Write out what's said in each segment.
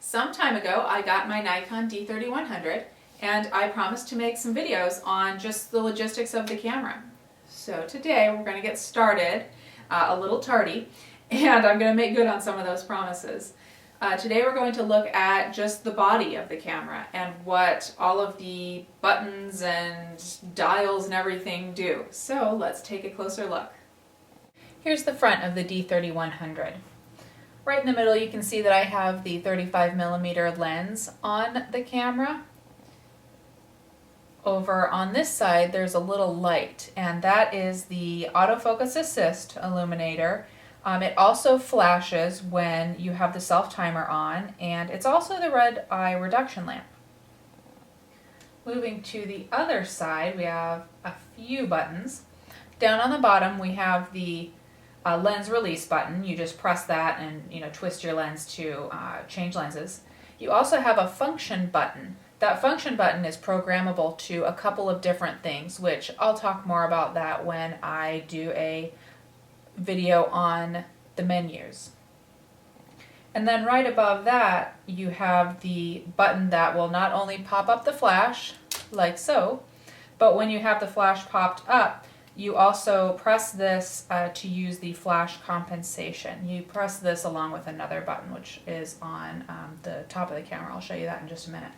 Some time ago I got my Nikon D3100 and I promised to make some videos on just the logistics of the camera. So today we're going to get started, a little tardy, and I'm going to make good on some of those promises. Today we're going to look at just the body of the camera and what all of the buttons and dials and everything do. So let's take a closer look. Here's the front of the D3100. Right in the middle you can see that I have the 35mm lens on the camera. Over on this side there's a little light, and that is the autofocus assist illuminator. It also flashes when you have the self-timer on, and it's also the red eye reduction lamp. Moving to the other side, we have a few buttons. Down on the bottom we have the lens release button. You just press that and twist your lens to change lenses. You also have a function button. That function button is programmable to a couple of different things, which I'll talk more about that when I do a video on the menus. And then right above that you have the button that will not only pop up the flash like so, but when you have the flash popped up, you also press this to use the flash compensation. You press this along with another button which is on the top of the camera. I'll show you that in just a minute.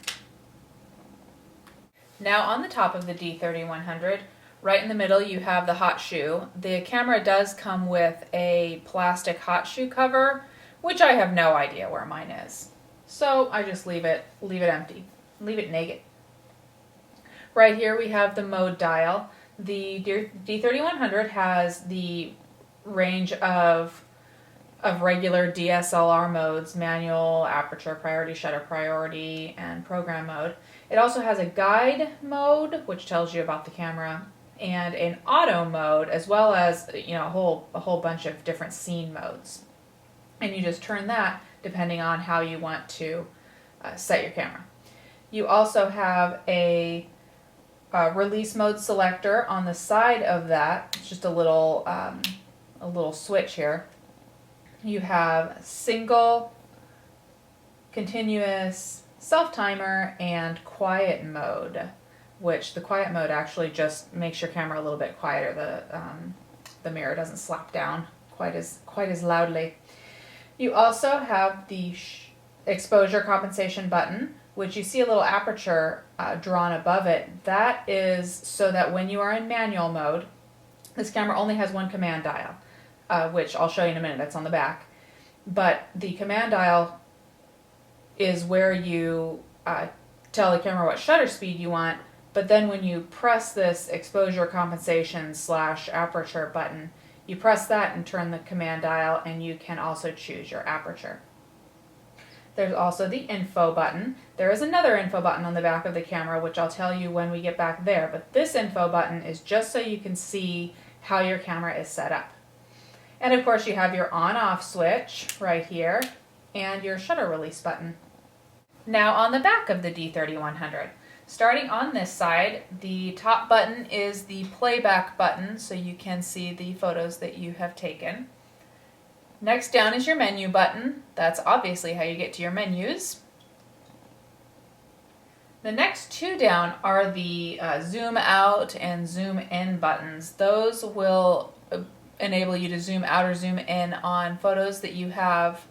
Now on the top of the D3100, right in the middle you have the Hotshoe. The camera does come with a plastic Hotshoe cover, which I have no idea where mine is. So I just leave it empty, leave it naked. Right here we have the mode dial. The D3100 has the range of regular DSLR modes: manual, aperture, priority, shutter priority, and program mode. It also has a guide mode, which tells you about the camera, and an auto mode, as well as a whole bunch of different scene modes. And you just turn that depending on how you want to set your camera. You also have a release mode selector on the side of that. It's just a little switch here. You have single, continuous, self-timer, and quiet mode, which the quiet mode actually just makes your camera a little bit quieter. The mirror doesn't slap down quite as loudly. You also have the exposure compensation button, which you see a little aperture drawn above it. That is so that when you are in manual mode, this camera only has one command dial, which I'll show you in a minute. That's on the back. But the command dial is where you tell the camera what shutter speed you want, but then when you press this exposure compensation / aperture button, you press that and turn the command dial, and you can also choose your aperture. There's also the info button. There is another info button on the back of the camera, which I'll tell you when we get back there, but this info button is just so you can see how your camera is set up. And of course you have your on-off switch right here and your shutter release button. Now on the back of the D3100, starting on this side, the top button is the playback button, so you can see the photos that you have taken. Next down is your menu button. That's obviously how you get to your menus. The next two down are the zoom out and zoom in buttons. Those will enable you to zoom out or zoom in on photos that you have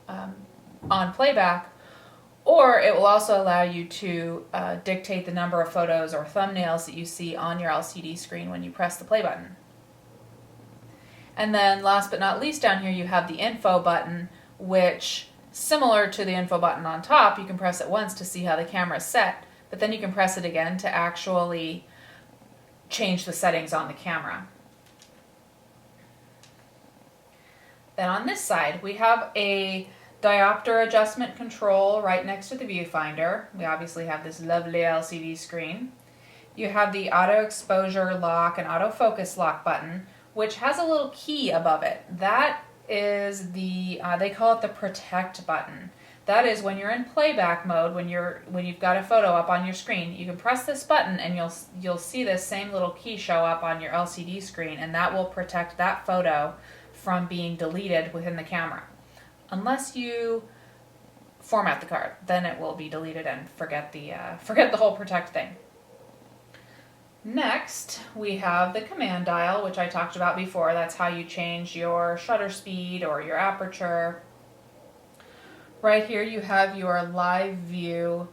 on playback, or it will also allow you to dictate the number of photos or thumbnails that you see on your LCD screen when you press the play button. And then last but not least down here you have the info button, which, similar to the info button on top, you can press it once to see how the camera is set, but then you can press it again to actually change the settings on the camera. Then on this side we have a diopter adjustment control right next to the viewfinder. We obviously have this lovely LCD screen. You have the auto exposure lock and autofocus lock button, which has a little key above it. That is the, they call it the protect button. That is when you're in playback mode, when you've got a photo up on your screen, you can press this button and you'll see this same little key show up on your LCD screen, and that will protect that photo from being deleted within the camera. Unless you format the card. Then it will be deleted and forget the whole protect thing. Next, we have the command dial, which I talked about before. That's how you change your shutter speed or your aperture. Right here you have your live view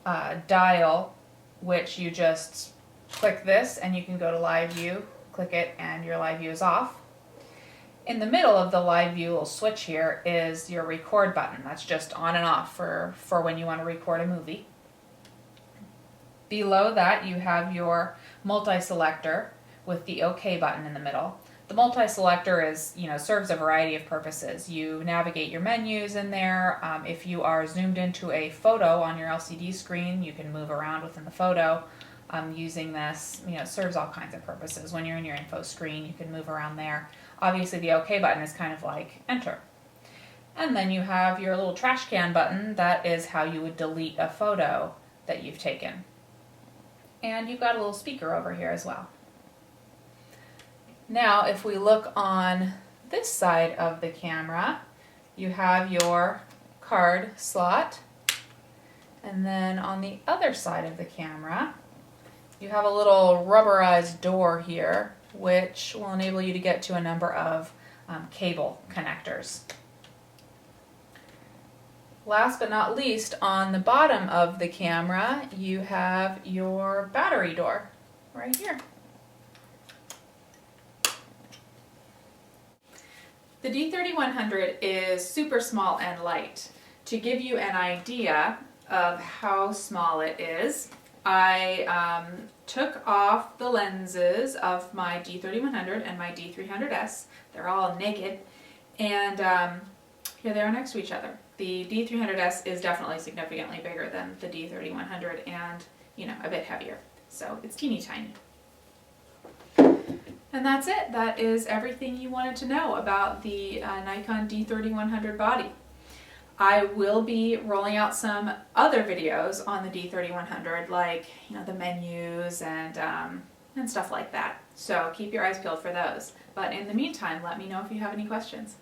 dial, which you just click this and you can go to live view, click it, and your live view is off. In the middle of the live view little switch here is your record button. That's just on and off for when you want to record a movie. Below that you have your multi-selector with the OK button in the middle. The multi-selector is, serves a variety of purposes. You navigate your menus in there. If you are zoomed into a photo on your LCD screen, you can move around within the photo using this. It serves all kinds of purposes. When you're in your info screen, you can move around there. Obviously, the OK button is kind of like enter. And then you have your little trash can button. That is how you would delete a photo that you've taken. And you've got a little speaker over here as well. Now, if we look on this side of the camera, you have your card slot. And then on the other side of the camera, you have a little rubberized door here, which will enable you to get to a number of cable connectors. Last but not least, on the bottom of the camera, you have your battery door right here. The D3100 is super small and light. To give you an idea of how small it is, I took off the lenses of my D3100 and my D300S. They're all naked, and here they are next to each other. The D300S is definitely significantly bigger than the D3100 and, a bit heavier. So it's teeny tiny. And that's it. That is everything you wanted to know about the Nikon D3100 body. I will be rolling out some other videos on the D3100, like, the menus and stuff like that. So keep your eyes peeled for those. But in the meantime, let me know if you have any questions.